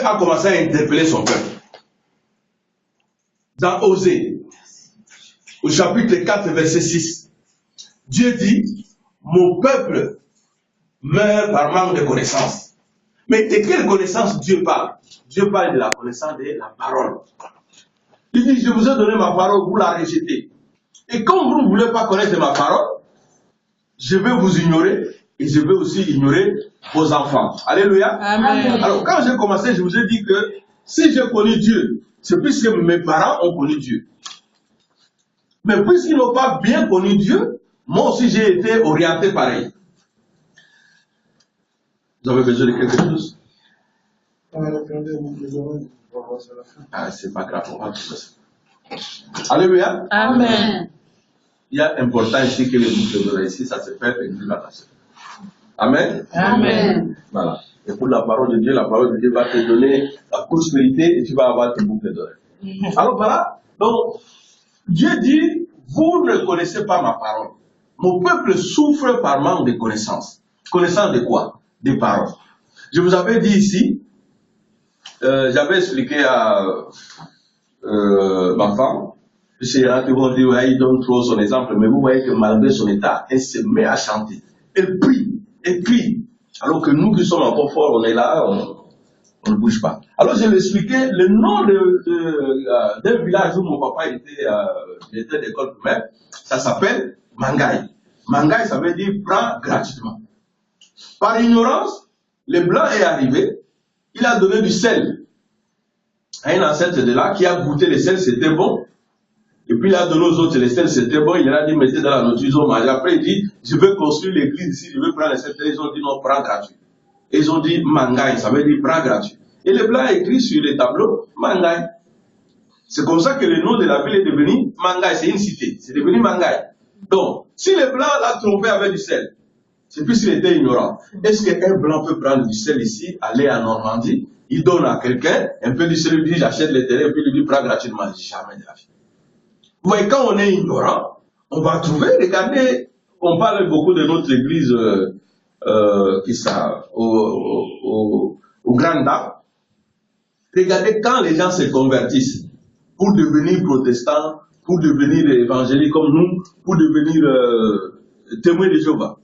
a commencé à interpeller son peuple. Dans Osée, au chapitre 4, verset 6, Dieu dit, mon peuple meurt par manque de connaissance. Mais de quelle connaissance Dieu parle? Dieu parle de la connaissance de la parole. Il dit, je vous ai donné ma parole, vous la rejetez. Et comme vous ne voulez pas connaître ma parole, je vais vous ignorer et je vais aussi ignorer vos enfants. Alléluia. Amen. Alors, quand j'ai commencé, je vous ai dit que si j'ai connu Dieu, c'est puisque mes parents ont connu Dieu. Mais puisqu'ils n'ont pas bien connu Dieu, moi aussi j'ai été orienté pareil. Vous avez besoin de quelque chose? Ah, c'est pas grave, on va tout ça. Alléluia. Amen. Il y a important ici que les boucles de ici, ça se fait avec la nation. Amen. Amen. Voilà. Et pour la parole de Dieu va te donner la prospérité et tu vas avoir tes boucles d'oreilles. Alors voilà. Donc, Dieu dit, vous ne connaissez pas ma parole. Mon peuple souffre par manque de connaissance. Connaissance de quoi? Des paroles. Je vous avais dit ici, j'avais expliqué à ma femme, c'est là que vous dites, ouais, il donne trop son exemple, mais vous voyez que malgré son état, elle se met à chanter. Elle prie. Alors que nous qui sommes encore forts, on est là, on ne bouge pas. Alors je lui expliquais le nom d'un village où mon papa était d'école primaire, ça s'appelle Mangaï. Mangaï, ça veut dire prends gratuitement. Par ignorance, le blanc est arrivé, il a donné du sel à une ancêtre de là qui a goûté le sel, c'était bon. Et puis il a donné aux autres le sel, c'était bon, il leur a dit mettez dans la nourriture, ils ont mangé. Après il dit, je veux construire l'église ici, je veux prendre le sel. Ils ont dit non, prends gratuit. Et ils ont dit Mangaï, ça veut dire prends gratuit. Et le blanc a écrit sur les tableaux Mangaï. C'est comme ça que le nom de la ville est devenu Mangaï, c'est une cité, c'est devenu Mangaï. Donc, si le blanc l'a trompé avec du sel, c'est puisqu'il était ignorant. Est-ce qu'un blanc peut prendre du sel ici, aller en Normandie, il donne à quelqu'un un peu du sel, il dit j'achète le terrain, puis il lui dit prends gratuitement? Jamais de la vie. Vous voyez, quand on est ignorant, on va trouver, regardez, on parle beaucoup de notre église au Grand Dame. Regardez, quand les gens se convertissent pour devenir protestants, pour devenir évangéliques comme nous, pour devenir témoins de Jéhovah,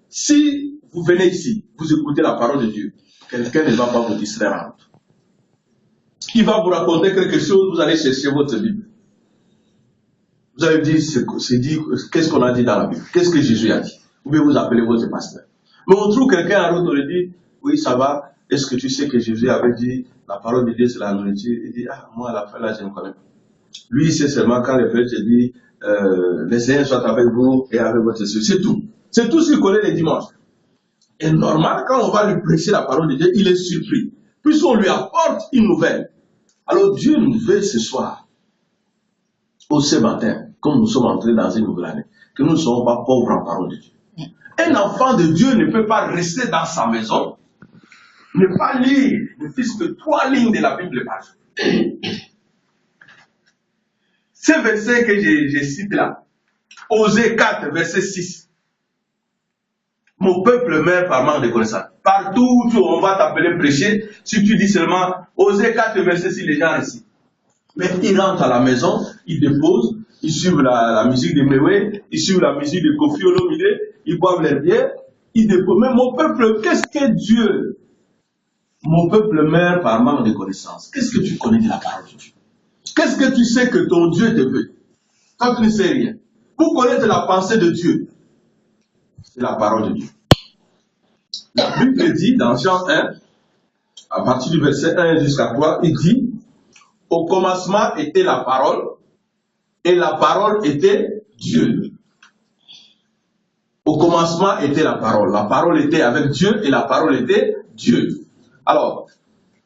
si vous venez ici, vous écoutez la parole de Dieu, quelqu'un ne va pas vous distraire en route. Il va vous raconter quelque chose, vous allez chercher votre Bible. Vous allez dire, qu'est-ce qu'on a dit dans la Bible? Qu'est-ce que Jésus a dit? Vous pouvez vous appeler votre pasteur. Mais on trouve quelqu'un en route, on lui dit, oui, ça va. Est-ce que tu sais que Jésus avait dit, la parole de Dieu, c'est la nourriture? Il dit, ah, moi, à la fin, là, je ne connais pas. Lui, c'est seulement quand le Père te dit, le Seigneur soit avec vous et avec votre esprit. C'est tout. C'est tout ce qu'il connaît les dimanches. Et normal, quand on va lui prêcher la parole de Dieu, il est surpris. Puisqu'on lui apporte une nouvelle. Alors Dieu nous veut ce soir, au ce matin, comme nous sommes entrés dans une nouvelle année, que nous ne soyons pas pauvres en parole de Dieu. Un enfant de Dieu ne peut pas rester dans sa maison, ne pas lire ne fût-ce que 3 lignes de la Bible par jour. Ce verset que je cite là, Osée 4, verset 6. Mon peuple meurt par manque de connaissance. Partout où on va t'appeler prêcher, si tu dis seulement Osée 4, verset 6, les gens récitent. Mais ils rentrent à la maison, ils déposent, ils suivent la musique de Mewé, ils suivent la musique de Kofi Olomide, ils boivent leur bière, ils déposent. Mais mon peuple, qu'est-ce que Dieu? Mon peuple meurt par manque de connaissance. Qu'est-ce que tu connais de la parole de Dieu? Qu'est-ce que tu sais que ton Dieu te veut? Toi, tu ne sais rien. Pour connaître la pensée de Dieu, c'est la parole de Dieu. La Bible dit dans Jean 1, à partir du verset 1 jusqu'à 3, il dit, au commencement était la parole, et la parole était Dieu. Au commencement était la parole. La parole était avec Dieu, et la parole était Dieu. Alors,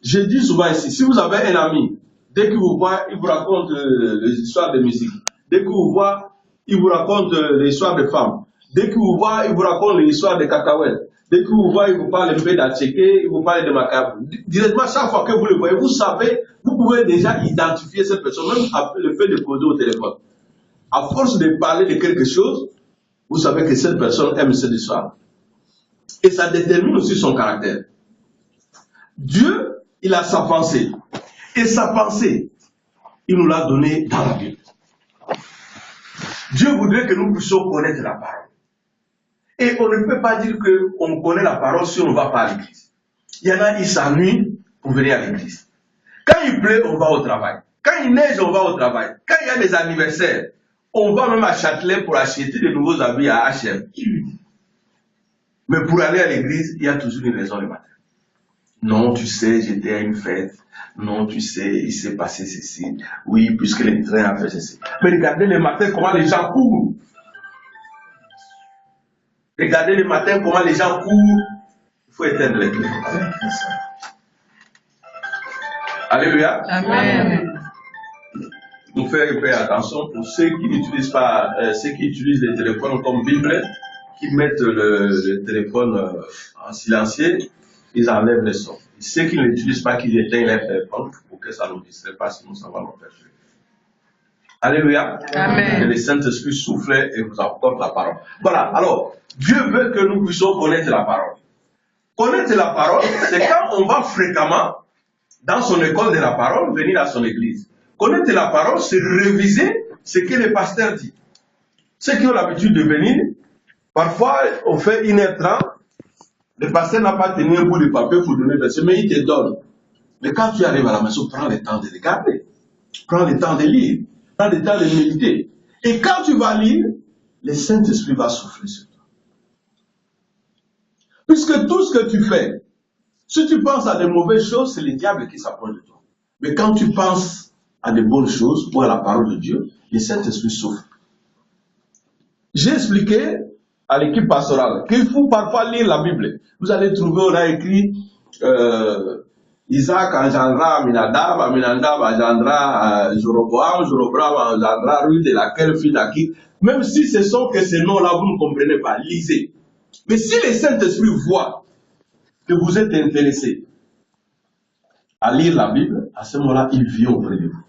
je dis souvent ici, si vous avez un ami, dès qu'il vous voit, il vous raconte les histoires de musique. Dès qu'il vous voit, il vous raconte les histoires de femmes. Dès qu'il vous voit, il vous raconte les histoires de cacahuètes. Dès qu'il vous voit, il vous parle un peu d'Atchéké, il vous parle de macabre. Directement, chaque fois que vous le voyez, vous savez, vous pouvez déjà identifier cette personne, même après le fait de poser au téléphone. À force de parler de quelque chose, vous savez que cette personne aime cette histoire. Et ça détermine aussi son caractère. Dieu il a sa pensée. Et sa pensée, il nous l'a donnée dans la Bible. Dieu voudrait que nous puissions connaître la parole. Et on ne peut pas dire qu'on connaît la parole si on ne va pas à l'église. Il y en a, ils s'ennuient pour venir à l'église. Quand il pleut, on va au travail. Quand il neige, on va au travail. Quand il y a des anniversaires, on va même à Châtelet pour acheter de nouveaux habits à H&M. Mais pour aller à l'église, il y a toujours une raison le matin. Non, tu sais, j'étais à une fête. Non, tu sais, il s'est passé ceci. Oui, puisque le train a fait ceci. Mais regardez le matin comment les gens courent. Regardez le matin comment les gens courent. Il faut éteindre les clés. Alléluia. Amen. Nous faire attention pour ceux qui n'utilisent pas, ceux qui utilisent les téléphones comme Bible, qui mettent le téléphone en silencieux, ils enlèvent le son. Et ceux qui ne l'utilisent pas, qu'ils éteignent leur téléphone pour que ça ne nous distrait pas, sinon ça va nous perturber. Alléluia. Amen. Que le Saint-Esprit souffle et vous apporte la parole. Voilà. Alors, Dieu veut que nous puissions connaître la parole. Connaître la parole, c'est quand on va fréquemment dans son école de la parole, venir à son église. Connaître la parole, c'est réviser ce que le pasteur dit. Ceux qui ont l'habitude de venir, parfois on fait 1h30, le pasteur n'a pas tenu un bout de papier pour donner le verset, mais il te donne. Mais quand tu arrives à la maison, prends le temps de regarder, prends le temps de lire, prends le temps de méditer. Et quand tu vas lire, le Saint-Esprit va souffler sur toi. Puisque tout ce que tu fais, si tu penses à de mauvaises choses, c'est le diable qui s'approche de toi. Mais quand tu penses à de bonnes choses ou à la parole de Dieu, le Saint-Esprit souffle. J'ai expliqué à l'équipe pastorale qu'il faut parfois lire la Bible. Vous allez trouver, on a écrit Isaac engendra Aminadab, Aminadab engendra Jéroboam, Jéroboam engendra Ruth, de laquelle fille d'Aki. Même si ce sont que ces noms-là, vous ne comprenez pas, lisez. Mais si le Saint-Esprit voit que vous êtes intéressé à lire la Bible, à ce moment-là, il vient auprès de vous.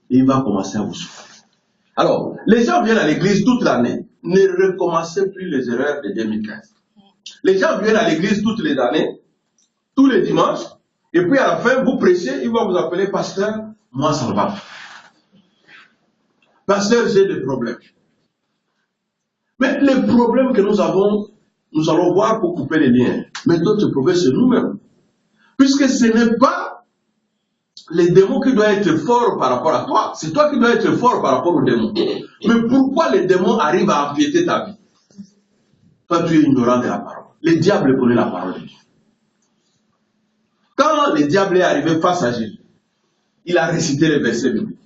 Et il va commencer à vous souffler. Alors, les gens viennent à l'église toute l'année. Ne recommencez plus les erreurs de 2015. Les gens viennent à l'église toutes les années, tous les dimanches, et puis à la fin, vous prêchez, il va vous appeler pasteur, moi ça ne va pas. Pasteur, j'ai des problèmes. Mais les problèmes que nous avons, nous allons voir pour couper les liens. Mais d'autres problèmes, c'est nous-mêmes. Puisque ce n'est pas les démons qui doivent être forts par rapport à toi. C'est toi qui dois être fort par rapport aux démons. Mais pourquoi les démons arrivent à empiéter ta vie? Toi, tu es ignorant de la parole. Le diable connaît la parole de Dieu. Quand le diable est arrivé face à Jésus, il a récité les versets bibliques.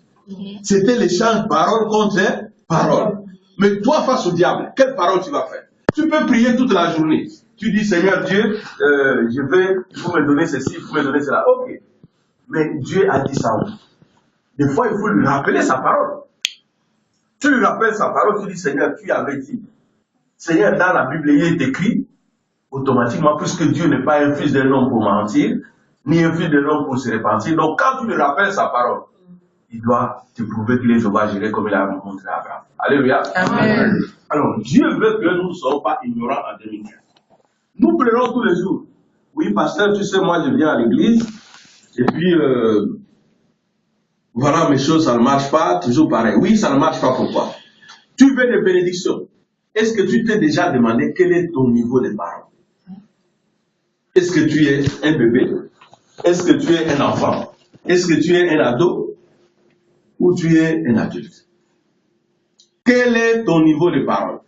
C'était l'échange parole contre parole. Mais toi, face au diable, quelle parole tu vas faire? Tu peux prier toute la journée. Tu dis, Seigneur Dieu, il faut me donner ceci, il faut me donner cela. Ok. Mais Dieu a dit ça. Des fois, il faut lui rappeler sa parole. Tu lui rappelles sa parole, tu dis, Seigneur, tu avais dit. Seigneur, dans la Bible, il est écrit, automatiquement, puisque Dieu n'est pas un fils d'un homme pour mentir, ni un fils d'un homme pour se repentir. Donc, quand tu lui rappelles sa parole, il doit te prouver qu'il est Jéhovah Jireh comme il a montré à Abraham. Alléluia. Amen. Alors, Dieu veut que nous ne soyons pas ignorants en 2015. Nous pleurons tous les jours. Oui, pasteur, tu sais, moi, je viens à l'église, et puis, voilà, mes choses, ça ne marche pas, toujours pareil. Oui, ça ne marche pas, pourquoi? Tu veux des bénédictions. Est-ce que tu t'es déjà demandé quel est ton niveau de parole? Est-ce que tu es un bébé? Est-ce que tu es un enfant? Est-ce que tu es un ado? Ou tu es un adulte? Quel est ton niveau de parole?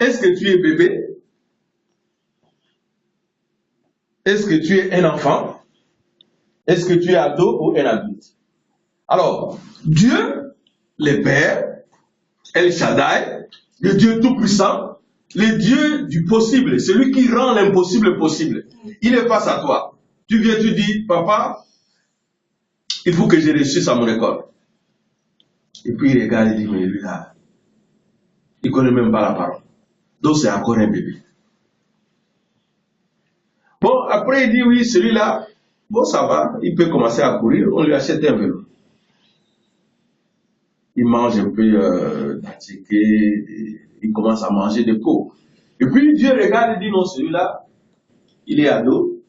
Est-ce que tu es bébé? Est-ce que tu es un enfant? Est-ce que tu es ado ou un adulte? Alors, Dieu, le Père, El Shaddai, le Dieu tout-puissant, le Dieu du possible, celui qui rend l'impossible possible, il est face à toi. Tu viens, tu dis, papa, il faut que je réussisse à mon école. Et puis il regarde et dit, mais lui là, il ne connaît même pas la parole. Donc c'est encore un bébé. Bon, après il dit, oui, celui-là, bon, ça va, il peut commencer à courir, on lui achète un vélo. Il mange un peu d'attiqué, il commence à manger des pots. Et puis Dieu regarde et dit, non, celui-là, il est ado,